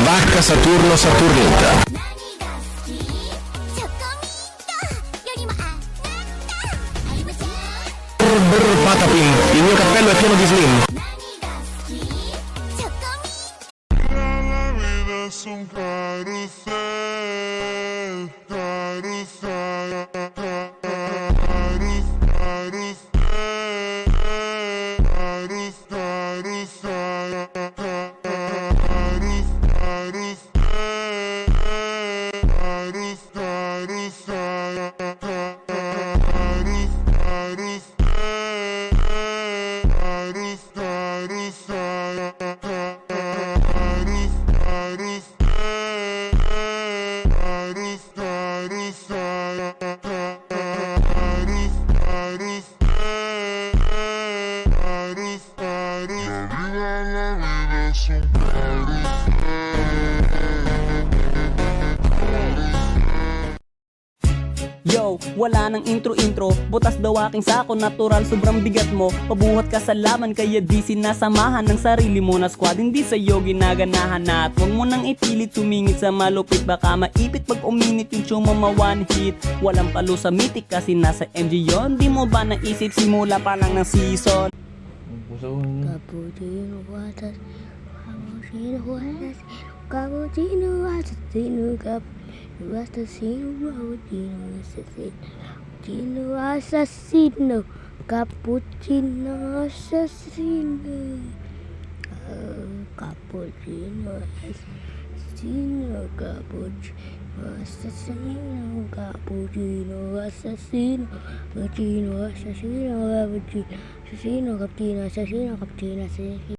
Vacca Saturno Saturnita. Brr patapim, il mio cappello è pieno di slim. La vida es un carrusel, carrusel, Yo, wala nang intro-intro, butas daw aking sako, natural sobrang bigat mo. Pabuhat ka sa laman, kaya di sinasamahan ng sarili mo na squad. Hindi sa'yo ginaganahan na at huwag mo nang ipilit tumingit sa malupit. Baka maipit pag uminit yung chumama one hit. Walang palo sa mythic kasi nasa MG yon. Di mo ba naisip simula pa lang ng season? Cappuccino water, cappuccino water, cappuccino assassino, cappuccino assassino, cappuccino assassino, cappuccino assassino, cappuccino assassino, cappuccino assassino, cappuccino assassino, cappuccino assassino, cappuccino assassino, cappuccino assassino.